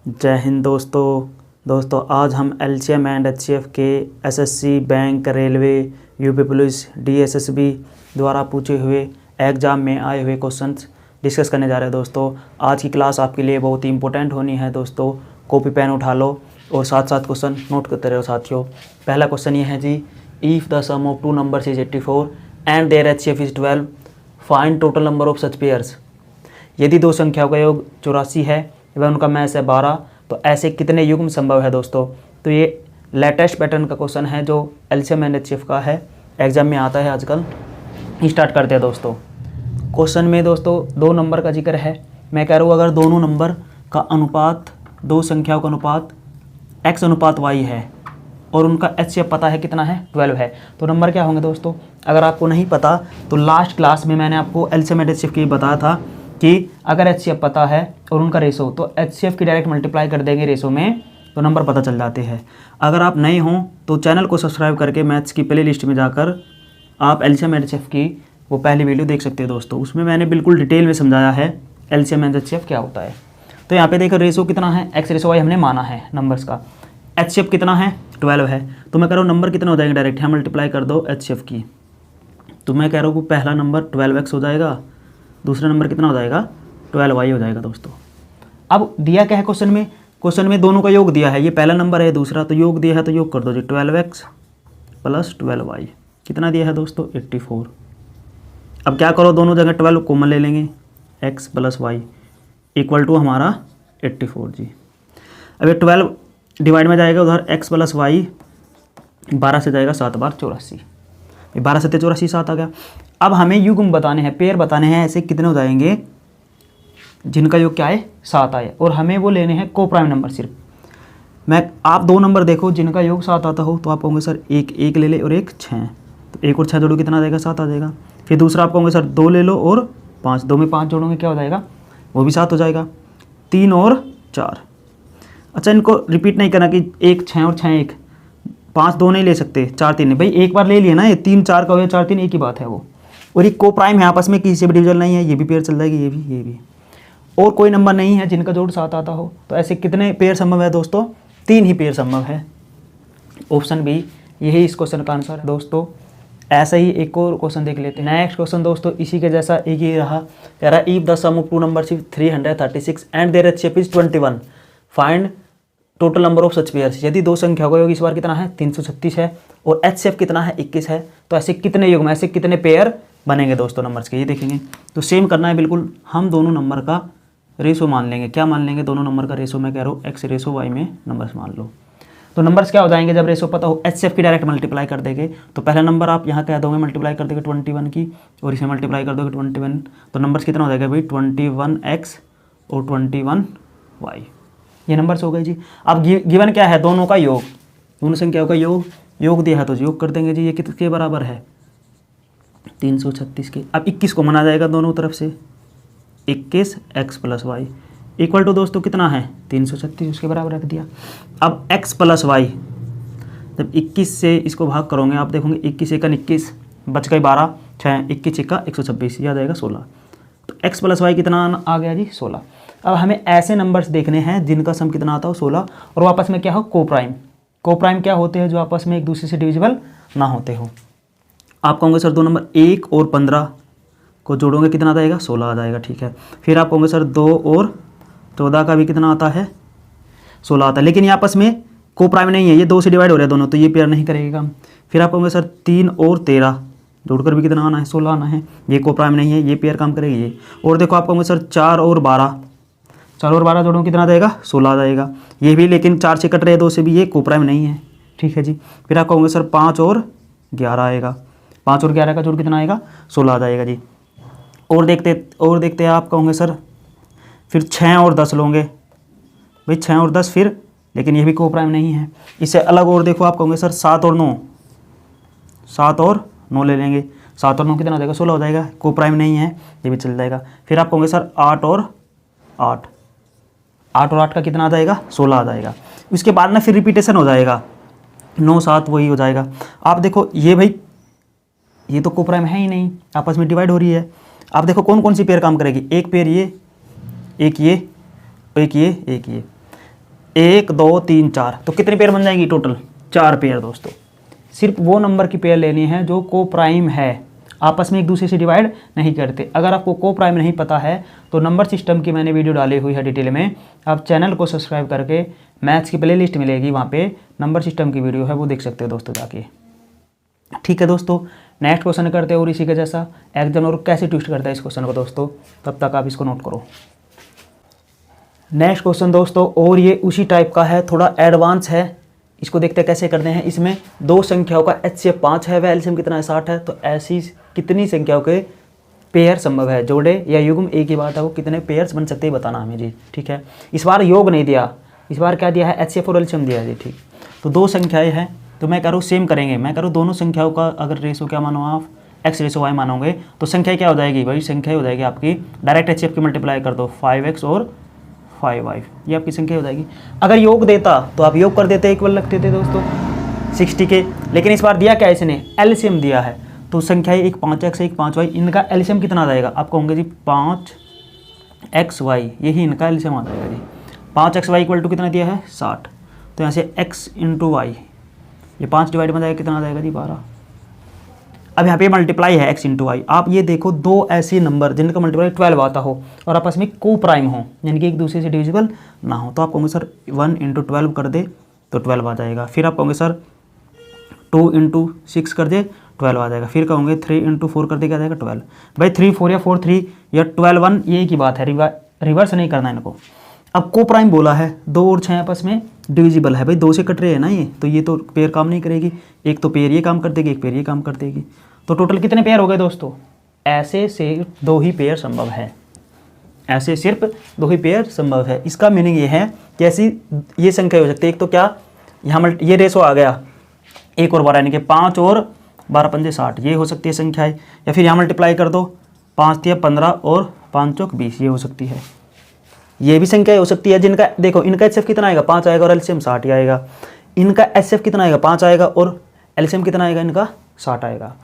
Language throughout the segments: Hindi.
जय हिंद दोस्तों आज हम एलसीएम एंड एचसीएफ के SSC, bank, railway, UP police, DSSB द्वारा पूछे हुए एग्ज़ाम में आए हुए क्वेश्चंस डिस्कस करने जा रहे हैं। दोस्तों आज की क्लास आपके लिए बहुत ही इंपॉर्टेंट होनी है। दोस्तों कॉपी पेन उठा लो और साथ साथ क्वेश्चन नोट करते रहो साथियों। पहला क्वेश्चन ये है जी, if the sum of two numbers is 84 and their HCF is 12, find total number of such pairs. यदि दो संख्याओं का योग 84 है एवं उनका मैच है 12, तो ऐसे कितने युग्म संभव है दोस्तों। तो ये लेटेस्ट पैटर्न का क्वेश्चन है जो एलसीएम एंड एचसीएफ का है, एग्जाम में आता है आजकल। स्टार्ट करते हैं दोस्तों। क्वेश्चन में दोस्तों दो नंबर का जिक्र है। मैं कह रहा हूँ अगर दोनों नंबर का अनुपात, दो संख्याओं का अनुपात x अनुपात y है और उनका एचसीएफ पता है कितना है, 12 है, तो नंबर क्या होंगे दोस्तों। अगर आपको नहीं पता तो लास्ट क्लास में मैंने आपको एलसीएम एंड एचसीएफ की बताया था कि अगर एचसीएफ पता है और उनका रेशो, तो एचसीएफ की डायरेक्ट मल्टीप्लाई कर देंगे रेशो में, तो नंबर पता चल जाते हैं। अगर आप नए हों तो चैनल को सब्सक्राइब करके मैथ्स की प्ले लिस्ट में जाकर आप एलसीएम एंड एचसीएफ की वो पहली वीडियो देख सकते हैं दोस्तों। उसमें मैंने बिल्कुल डिटेल में समझाया है एलसीएम एंड एचसीएफ क्या होता है। तो यहाँ पे देखो रेशो कितना है, एक्स रेशो वाई हमने माना है नंबर्स का। एचसीएफ कितना है, 12 है। तो मैं कह रहा हूँ नंबर कितना हो जाएगा, डायरेक्ट यहाँ मल्टीप्लाई कर दो एचसीएफ की। तो मैं कह रहा हूँ पहला नंबर 12x हो जाएगा, दूसरा नंबर कितना हो जाएगा, 12y हो जाएगा दोस्तों। अब दिया क्या है क्वेश्चन में, क्वेश्चन में दोनों का योग दिया है, ये पहला नंबर है दूसरा, तो योग दिया है तो योग कर दो जी। 12x प्लस 12y कितना दिया है दोस्तों, 84। अब क्या करो, दोनों जगह 12 कॉमन ले लेंगे, x plus y equal to हमारा 84 जी। अब ये 12 डिवाइड में जाएगा उधर, x प्लस वाई 12 से जाएगा 7 बार 84, 12 से 84 7 आ गया। अब हमें युग्म बताने हैं, पेयर बताने हैं, ऐसे कितने हो जाएंगे जिनका योग क्या है, 7 आए, और हमें वो लेने हैं को प्राइम नंबर सिर्फ। आप दो नंबर देखो जिनका योग 7 आता हो तो आप कहोगे सर एक एक ले ले और एक 6, तो एक और 6 जोड़ो कितना आ जाएगा, 7 आ जाएगा। फिर दूसरा आप कहोगे सर 2 ले लो और 5, 2 में 5 जोड़ोगे क्या हो जाएगा, वो भी 7 हो जाएगा। 3 और 4, अच्छा इनको रिपीट नहीं करना कि 1 6 और 6 1, 5 2 नहीं ले सकते, 4 3 नहीं, भाई एक बार ले लिया ना, ये 3 4 का हो या 4 3 एक ही बात है वो। और ये को प्राइम है, आपस में किसी से भी डिविजन नहीं है, ये भी पेयर चल जाएगी, ये भी। और कोई नंबर नहीं है जिनका जोड़ 7 आता हो, तो ऐसे कितने पेयर संभव है दोस्तों, 3 ही पेयर संभव है। ऑप्शन बी यही इस क्वेश्चन का आंसर है दोस्तों। ऐसा ही एक और क्वेश्चन देख लेते हैं। नेक्स्ट क्वेश्चन दोस्तों इसी के जैसा एक ही रहा, कह रहा if the sum of two numbers is 336 and their HCF is 21, find total number of such pairs. यदि दो संख्याओं का योग इस बार कितना है, 336 है, और एचसीएफ कितना है, 21 है, तो ऐसे कितने युग में, ऐसे कितने पेयर बनेंगे दोस्तों नंबर्स के, ये देखेंगे। तो सेम करना है बिल्कुल, हम दोनों नंबर का रेशो मान लेंगे। क्या मान लेंगे, दोनों नंबर का रेशो, मैं कह रहा हूँ एक्स रेशो वाई में नंबर्स मान लो। तो नंबर्स क्या हो जाएंगे जब रेशो पता हो, एचसीएफ की डायरेक्ट मल्टीप्लाई कर देंगे। तो पहला नंबर आप यहाँ कह दोगे मल्टीप्लाई कर दोगे 21 की, और इसे मल्टीप्लाई कर दोगे 21, तो नंबर्स कितना हो जाएगा भाई, 21x और 21y, ये नंबर्स हो गए जी। अब गिवन क्या है, दोनों का योग, दोनों संख्याओं का योग दिया है तो योग कर देंगे जी। ये किसके बराबर है, 336 के। अब 21 को मना जाएगा दोनों तरफ से, 21x plus y equal to दोस्तों कितना है, 336, उसके बराबर रख दिया। अब x प्लस वाई, जब 21 से इसको भाग करोगे आप देखोगे 21 1 21, बच गए 12, 6 21 1 126, याद आएगा 16। तो x प्लस वाई कितना आ गया जी, 16। अब हमें ऐसे नंबर्स देखने हैं जिनका सम कितना आता हो, 16, और आपस में क्या हो, को प्राइम। को प्राइम क्या होते हैं, जो आपस में एक दूसरे से डिविजिबल ना होते हो। आप कहोगे सर दो नंबर 1 और 15 को जोड़ोगे कितना आ जाएगा, 16 आ जाएगा, ठीक है। फिर आप कहोगे सर 2 और 14 का भी कितना आता है, 16 आता है, लेकिन ये आपस में को प्राइम नहीं है, ये 2 से डिवाइड हो रहे हैं दोनों, तो ये पेयर नहीं करेगा काम। फिर आप कहोगे सर 3 और 13 जोड़कर भी कितना आना है, 16 आना है, ये को प्राइम नहीं है, ये पेयर काम करेगी ये। और देखो आप कहोगे सर 4 और 12 जोड़ों कितना आ जाएगा, 16 आ जाएगा, ये भी, लेकिन 4 से कट रहे हैं 2 से भी, ये को प्राइम नहीं है, ठीक है जी। फिर आप कहोगे सर 5 और 11 आएगा, 5 और 11 का जोड़ कितना आएगा, 16 आ जाएगा जी। और देखते हैं आप कहोगे सर फिर 6 और 10 लोगे, भाई 6 और 10 फिर, लेकिन ये भी को प्राइम नहीं है। इससे अलग और देखो आप कहोगे सर 7 और 9 ले लेंगे, 7 और 9 कितना हो जाएगा, 16 हो जाएगा, को प्राइम नहीं है, ये भी चल जाएगा। फिर आप कहोगे सर 8 और 8 का कितना आ जाएगा, 16 आ जाएगा। उसके बाद ना फिर रिपीटेशन हो जाएगा, 9 7 वही हो जाएगा। आप देखो ये भाई, ये तो को प्राइम है ही नहीं, आपस में डिवाइड हो रही है। आप देखो कौन कौन सी पेयर काम करेगी, एक पेयर ये, एक ये, एक ये, एक ये, 1 2 3 4, तो कितने पेयर बन जाएंगी टोटल? 4 पेयर दोस्तों। सिर्फ वो नंबर की पेयर लेनी है जो को प्राइम है, आपस में एक दूसरे से डिवाइड नहीं करते। अगर आपको को प्राइम नहीं पता है तो नंबर सिस्टम की मैंने वीडियो डाली हुई है डिटेल में, आप चैनल को सब्सक्राइब करके मैथ्स की प्लेलिस्ट मिलेगी, वहाँ पे नंबर सिस्टम की वीडियो है, वो देख सकते हो दोस्तों जाके। ठीक है दोस्तों, नेक्स्ट क्वेश्चन करते हैं और इसी के जैसा एग्जामिनर कैसे ट्विस्ट करता है इस क्वेश्चन को दोस्तों, तब तक आप इसको नोट करो। नेक्स्ट क्वेश्चन दोस्तों और ये उसी टाइप का है, थोड़ा एडवांस है, इसको देखते हैं कैसे करते हैं। इसमें दो संख्याओं का HCF 5 है, वह एलसीएम कितना है 60 है, तो ऐसी कितनी संख्याओं के पेयर संभव है, जोड़े या युग्म एक ही बात है, वो कितने पेयर्स बन सकते हैं बताना हमें जी। ठीक है, इस बार योग नहीं दिया, इस बार क्या दिया है HCF और एलसीएम दिया है जी। ठीक, तो दो संख्याएं हैं, तो मैं करूँ सेम करेंगे, मैं करूँ दोनों संख्याओं का अगर रेशो क्या मानो आप x/y मानोगे तो संख्या क्या हो जाएगी, वही संख्या हो जाएगी आपकी, डायरेक्ट HCF की मल्टीप्लाई कर दो 5x और 5y, ये आपकी संख्या हो जाएगी। अगर योग देता तो आप योग कर देते, इक्वल रखते थे दोस्तों 60 के, लेकिन इस बार दिया क्या इसने, एलसीएम दिया है, तो संख्याएं एक 5x एक 5y, इनका एलसीएम कितना आ जाएगा, आप कहोगे जी 5xy, यही इनका एलसीएम आ जाएगा जी। 5xy इक्वल टू कितना दिया है 60, तो यहाँ से x × y, ये 5 डिवाइड में जाएगा कितना आ जाएगा जी 12। अब यहाँ पे मल्टीप्लाई है x × y, आप ये देखो दो ऐसे नंबर जिनका मल्टीप्लाई 12 आता हो और आपस में को प्राइम हो, यानी कि एक दूसरे से डिविजिबल ना हो, तो आप कहोगे सर 1 × 12 कर दे तो 12 आ जाएगा, फिर आप कहोगे सर 2 × 6 कर दे 12 आ जाएगा, फिर कहोगे 3 × 4 कर दे क्या आ जाएगा 12। भाई 3 4 या 4 3 या 12 1 ये की बात है, रिवर्स नहीं करना इनको। अब को प्राइम बोला है, 2 और 6 आपस में डिविजिबल है, भाई 2 से कट रहे हैं ना ये, तो ये तो पेयर काम नहीं करेगी, एक तो पेयर ये काम कर देगी, एक पेयर ये काम कर देगी, तो टोटल कितने पेयर हो गए दोस्तों, ऐसे सिर्फ 2 ही पेयर संभव है, ऐसे सिर्फ 2 ही पेयर संभव है। इसका मीनिंग ये है कि ऐसी ये संख्या हो सकती है, एक तो क्या यहाँ ये रेशो आ गया 1 और 12 यानी कि 5 और 12 पंजे 60, ये हो सकती है संख्याएं, या फिर यहाँ मल्टीप्लाई कर दो 5 × 15 और 5 × 20, ये हो सकती है, ये भी संख्या हो सकती है जिनका देखो इनका HCF कितना आएगा 5 आएगा और एलसीएम 60 ही आएगा, इनका HCF कितना आएगा 5 आएगा और एलसीएम कितना आएगा इनका 60 आएगा,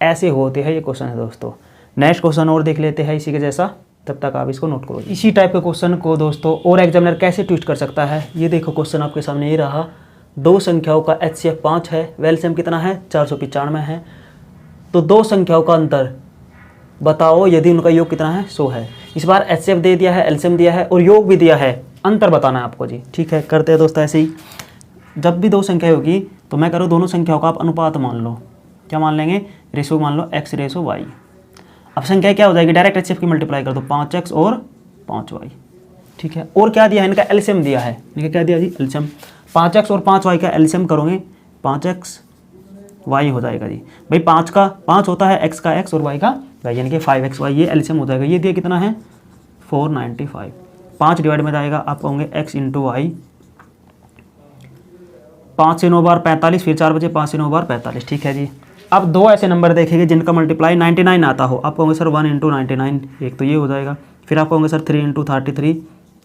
ऐसे होते हैं ये क्वेश्चन है दोस्तों। नेक्स्ट क्वेश्चन और देख लेते हैं इसी के जैसा, तब तक आप इसको नोट करो। इसी टाइप के क्वेश्चन को दोस्तों और एग्जामिनर कैसे ट्विस्ट कर सकता है, ये देखो क्वेश्चन आपके सामने ये रहा, दो संख्याओं का HCF 5 है, एलसीएम कितना है 495 है, तो दो संख्याओं का अंतर बताओ यदि उनका योग कितना है 100 है। इस बार HCF दे दिया है, एलसीएम दिया है और योग भी दिया है, अंतर बताना है आपको जी। ठीक है, करते हैं दोस्तों ऐसे ही, जब भी दो संख्या होगी तो मैं करूँ दोनों संख्याओं का आप अनुपात मान लो, क्या मान लेंगे, रेशो मान लो x/y। अब संख्या क्या हो जाएगी, डायरेक्ट HCF की मल्टीप्लाई कर दो 5x और 5y। ठीक है, और क्या दिया है, इनका एलसीएम दिया है, इनका क्या दिया जी एलसीएम, 5x और 5y का एलसीएम करोगे 5x y हो जाएगा जी। भाई 5 का 5 होता है, x का x और y का y, यानी कि 5xy, ये एलसीएम हो जाएगा, ये दिया कितना है 495, 5 डिवाइड में जाएगा आप कहोगे x × y, 5 से 9 बार 45, फिर 4 बजे 5 से 9 बार 45। ठीक है जी, अब दो ऐसे नंबर देखेंगे जिनका मल्टीप्लाई 99 आता हो, आप कहोगे सर 1 × 99, एक तो ये हो जाएगा, फिर आप कहोगे सर 3 × 33,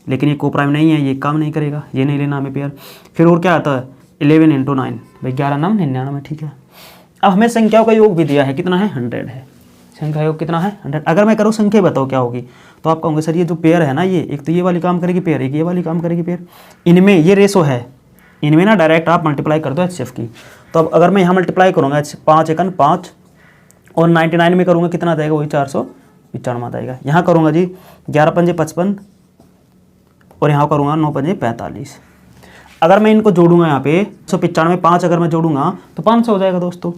लेकिन ये को प्राइम नहीं है, ये काम नहीं करेगा, ये नहीं लेना हमें पेयर। फिर और क्या आता है 11 × 9, भाई 11 नाम 99। ठीक है, अब हमें संख्याओं का योग भी दिया है, कितना है 100 है, संख्या योग कितना है 100। अगर मैं करूँ संख्या बताओ क्या होगी, तो आप कहोगे सर ये जो पेयर है ना, ये एक तो ये वाली काम करेगी पेयर, एक ये वाली काम करेगी पेयर, इनमें ये रेशो है, इनमें ना डायरेक्ट आप मल्टीप्लाई कर दो HCF की। तो अब अगर मैं यहाँ मल्टीप्लाई करूँगा 5 × 5 और 99 में करूँगा कितना आ जाएगा, वही 495 आ जाएगा। यहाँ करूँगा जी 11 पंजे 55 और यहाँ करूँगा 9 पंजे 45। अगर मैं इनको जोड़ूंगा यहाँ पे 195 5 अगर मैं जोड़ूंगा तो 500 हो जाएगा दोस्तों,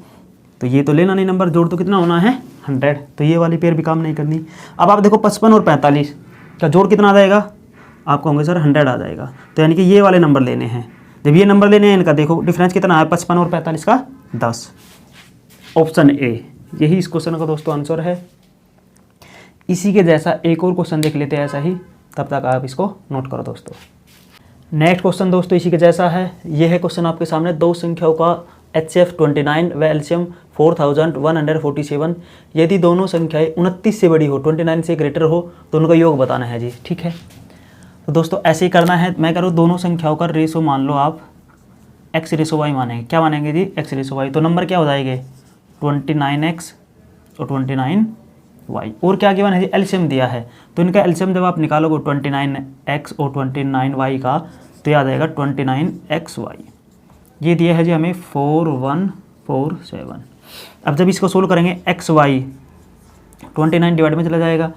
तो ये तो लेना नहीं नंबर, जोड़ तो कितना होना है 100, तो ये वाली पेयर भी काम नहीं करनी। अब आप देखो 55 और 45 का जोड़ कितना आ जाएगा, आप कहोगे सर 100 आ जाएगा, तो यानी कि ये वाले नंबर लेने हैं। जब ये नंबर लेने हैं इनका देखो डिफरेंस कितना है 55 और 45 का 10, ऑप्शन ए यही इस क्वेश्चन का दोस्तों आंसर है। इसी के जैसा एक और क्वेश्चन देख लेते हैं ऐसा ही, तब तक आप इसको नोट करो दोस्तों। नेक्स्ट क्वेश्चन दोस्तों इसी के जैसा है, ये है क्वेश्चन आपके सामने, दो संख्याओं का HCF 29 व एलसीएम 4147, यदि दोनों संख्याएं 29 से बड़ी हो 29 से ग्रेटर हो तो उनका योग बताना है जी। ठीक है, तो दोस्तों ऐसे ही करना है, मैं करूँ दोनों संख्याओं का रेशो मान लो आप x/y मानेंगे, क्या मानेंगे जी x/y, तो नंबर क्या हो जाएंगे 29x और 29y, और क्या गिवन है जी एलसीएम दिया है, तो इनका एलसीएम जब आप निकालोगे 29x और 29y का, तो याद आएगा 29xy। ये दिया है जी हमें 4147। अब जब इसको सोल्व करेंगे xy 29 डिवाइड में चला जाएगा,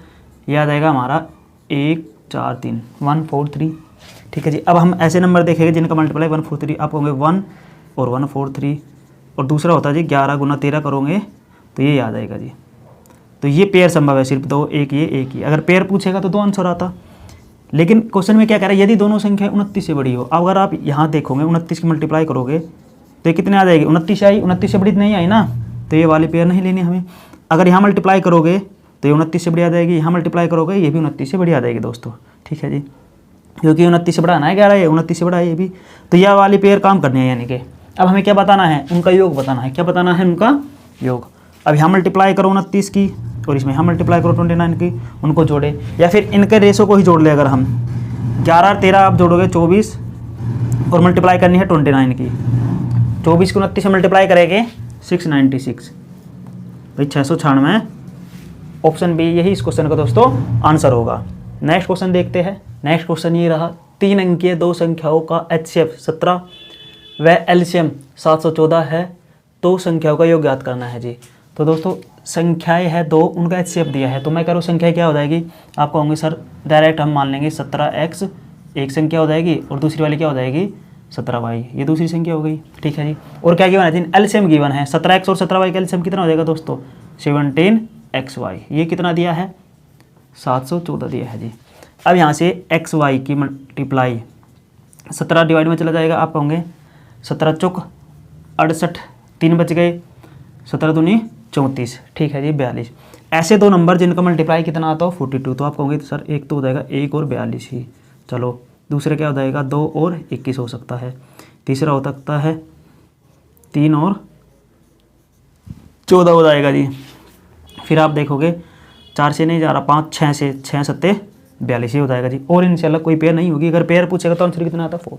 याद आएगा हमारा 143 143। ठीक है जी। अब हम ऐसे नंबर देखेंगे जिनका मल्टीप्लाई 143, आप होंगे 1 और 143, और दूसरा होता है जी 11 गुना 13 करोगे तो ये याद आएगा जी। तो ये पेयर संभव है, सिर्फ दो, एक ये। अगर पेयर पूछेगा तो दो आंसर आता, लेकिन क्वेश्चन में क्या कह रहा है, यदि दोनों संख्या 29 से बड़ी हो। अब अगर आप यहाँ देखोगे 29 की मल्टीप्लाई करोगे तो ये कितने आ जाएगी, 29 आई, 29 से बड़ी नहीं आई ना, तो ये वाली पेयर नहीं लेनी हमें। अगर यहाँ मल्टीप्लाई करोगे तो ये 29 से बड़ी आ जाएगी, यहाँ मल्टीप्लाई करोगे ये भी 29 से बड़ी आ जाएगी दोस्तों। ठीक है जी, क्योंकि 29 से बड़ा ना है 11, ये 29 से बड़ा है ये भी, तो यह वाली पेयर काम करनी है। यानी कि अब हमें क्या बताना है, उनका योग बताना है। क्या बताना है, उनका योग। अब यहाँ मल्टीप्लाई करो 29 की और इसमें यहाँ मल्टीप्लाई करो 29 की, उनको जोड़े, या फिर इनके रेशो को ही जोड़ ले। अगर हम 11 और 13 आप जोड़ोगे 24 और मल्टीप्लाई करनी है 29 की, 24 को 29 से मल्टीप्लाई करेंगे 696, भाई 696। ऑप्शन बी यही इस क्वेश्चन का दोस्तों आंसर होगा। नेक्स्ट क्वेश्चन देखते हैं। नेक्स्ट क्वेश्चन ये रहा, 3 अंकीय दो संख्याओं का HCF 17 व LCM 714 है, तो संख्याओं का योग ज्ञात करना है जी। तो दोस्तों संख्याएं है दो, उनका HCF दिया है, तो मैं कह रहा हूँ संख्या क्या हो जाएगी, आप कहोगे सर डायरेक्ट हम मान लेंगे 17x एक संख्या हो जाएगी और दूसरी वाली क्या हो जाएगी 17y, ये दूसरी संख्या हो गई। ठीक है जी। और क्या गिवन है जी, LCM गिवन है 17x और 17y का LCM कितना हो जाएगा दोस्तों 17xy। ये कितना दिया है 714 दिया है जी। अब यहाँ से xy की मल्टीप्लाई 17 डिवाइड में चला जाएगा, आप कहोगे 17 चौक 68, 3 बच गए, 17 दूनी 34। ठीक है जी 42। ऐसे दो नंबर जिनका मल्टीप्लाई कितना आता हो 42, तो आप कहोगे तो सर एक तो हो जाएगा 1 और 42 ही। चलो दूसरे क्या हो जाएगा 2 और 21 हो सकता है, तीसरा हो सकता है 3 और 14 हो जाएगा जी। फिर आप देखोगे 4 से नहीं जा रहा, 5 6 से 6 सत्ते 42 ही हो जाएगा जी। और इनसे अलग कोई पेयर नहीं होगी। अगर पेयर पूछेगा तो आंसर कितना आता है 4।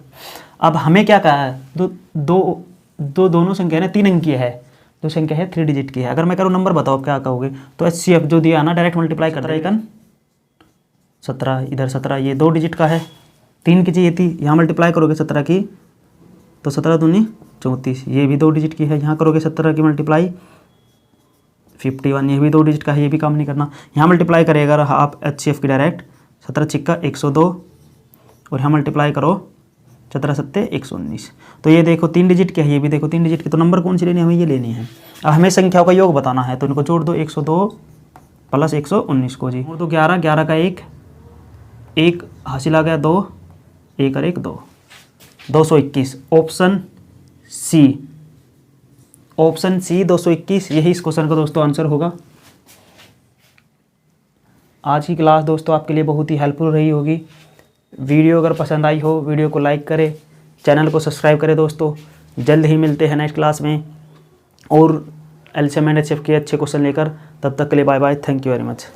अब हमें क्या कहा है, दोनों संख्या है 3 अंकीय है, जो संख्या है 3 डिजिट की है। अगर मैं करूँ नंबर बताओ क्या कहोगे, तो HCF जो दिया ना डायरेक्ट मल्टीप्लाई करता है 17, इधर 17, ये 2 डिजिट का है, 3 की चाहिए थी, यहाँ मल्टीप्लाई करोगे 17 की तो 17 दूनी 34, ये भी 2 डिजिट की है, यहाँ करोगे 17 की मल्टीप्लाई 51, ये भी 2 डिजिट का है, ये भी काम नहीं करना। यहाँ मल्टीप्लाई करेगा अगर आप HCF की डायरेक्ट 17 छिक्का 102 और यहाँ मल्टीप्लाई करो 17 सत्ते 119, तो ये देखो 3 डिजिट की है, ये भी देखो 3 डिजिट की, तो नंबर कौन सी लेनी है, हमें ये लेनी है। अब हमें संख्याओं का योग बताना है, तो इनको जोड़ दो 102 प्लस 119 को जी, जोड़ दो 11, 11 का 1 हासिल आ गया 2, 1 और 1 2, 221। ऑप्शन सी 221 यही इस क्वेश्चन का दोस्तों आंसर होगा। आज की क्लास दोस्तों आपके लिए बहुत ही हेल्पफुल रही होगी। वीडियो अगर पसंद आई हो वीडियो को लाइक करें, चैनल को सब्सक्राइब करें दोस्तों। जल्द ही मिलते हैं नेक्स्ट क्लास में और LCM एंड HCF के अच्छे क्वेश्चन लेकर। तब तक के लिए bye bye, thank you very much.